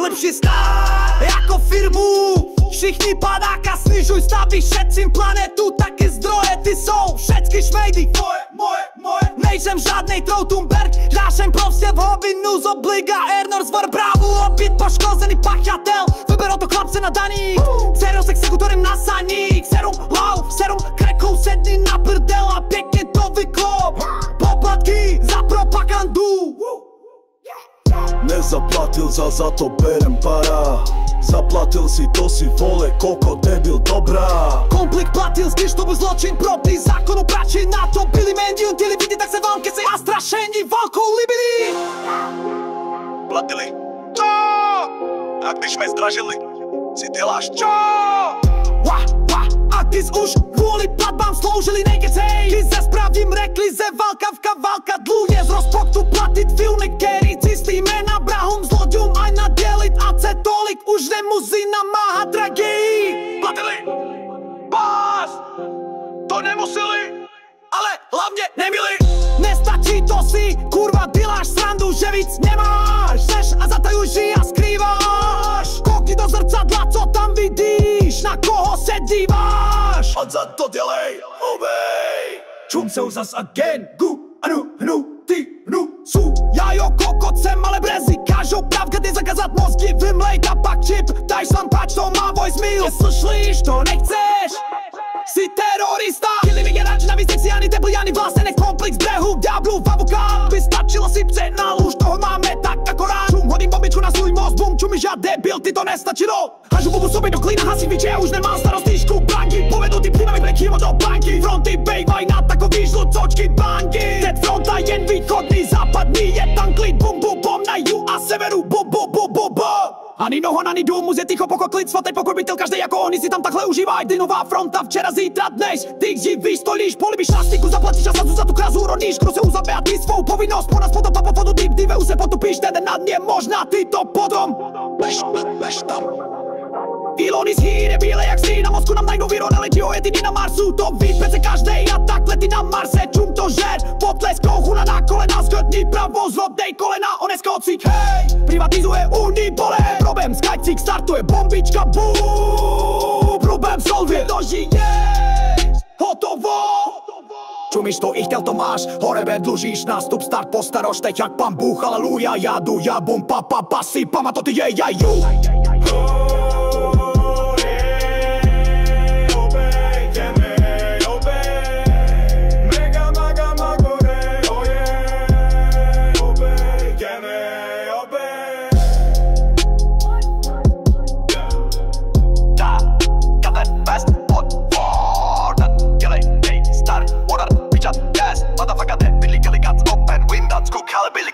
lepší stát jako firmu. Všichni padáka, snižuj stavy, šetřím planetu, taky zdroje, ty jsou všetky šmejdy. Moje, nejsem žádnej Trautenberg, hrášem prostě v hovinu z obliga Air North War Bravo, opět poškozený pachatel, vyberou to chlapce na daních, serum s exekutorem na saník, serum hlav, serum krekou, sedni na prdel a pěkně to vyklop, poplatky za propagandu. Nezaplatil za to berem para. Zaplatil si to si vole koko debil dobrá. Konflikt platil, když to byl zločin proti zákonu, prači na to byli médium, ty lidi tak se vám keci a strašení válkou libili. Platili čo? A když mě zdražili, si děláš čo? A ty už kvůli platbám sloužili, nekecej. Ty se spravdím reklize, válka dluh je z rozpoktu platit filmy, který cistý jména brahům, zlodům aj nadělit a se tolik už nemusí namáhat tragédii. Platili pás, to nemuseli, ale hlavně nemili. Nestačí to si, kurva, děláš srandu, že víc nemáš. Seš a zatajuj a skrýváš. Koukni do zrcadla, co tam vidíš, na koho se díváš. A za to dělej, obej. Čum se zas again, gu, anu, hnutý, hnusu. Já jo kokot jsem, ale brezi kážou pravka, ty zakazat mozky, vymlej a pak čip. Daj sam pač, to má voicemail. Slyšíš, to nechceš, si terorista. Kili vygeráč, navíc nechci ani teplý, ani vlastenek, komplex brehu, ďáblu v avokát. By stačilo si přenal, už toho máme tak akorát. Čum, hodím bombičku na svůj most, bum, čum, žád debil, ty to nestačilo. Hažu bubu sobě do klína, hasí vyče, už nemám starostýšku banky. Povedu ty přímami breky do banky. Fronty bejvaj na takový žlucočky banky. Teď fronta jen východný, západný, je tam klid, bum, bum, bum, na jihu a severu, bum, bum, bum, bum, bum. Ani noho na dům, muže ticho, pokoj, klid, svatý pokoj, bytel, každý jako oni si tam takhle užívaj. Ty nová fronta, včera, zítra, dnes, ty živíš, stolíš, políbíš na styku, zaplatíš a za tu krásu rodíš, kdo se uzabe a ty svou povinnost, po nás potom po fotu, ty ve se potupíš, ten na dně, možná ty to potom. Lež tam. Ilony z hýry, bíle jak sý, na mozku nám najdou vironeliti, ojetiny na Marsu, to ví přece každej a takhle ty na Marse, čum to žer, potlesk kouchuna na kolena, zhodni pravo, zlodnej kolena, oneskocík, hej, privatizuje Unipole, problém skajcík, startuje bombička, boom, problém solvě, dožiješ, hotovo. Čumíš to, ich chtěl to máš, horebe dlužíš, nástup, start, postaroš, teď jak pan Bůh, aleluja, já jdu, já bum, pa, si, pamato ty je, jaju. Motherfucker, that Billy Gilly got open windows, cook, Billy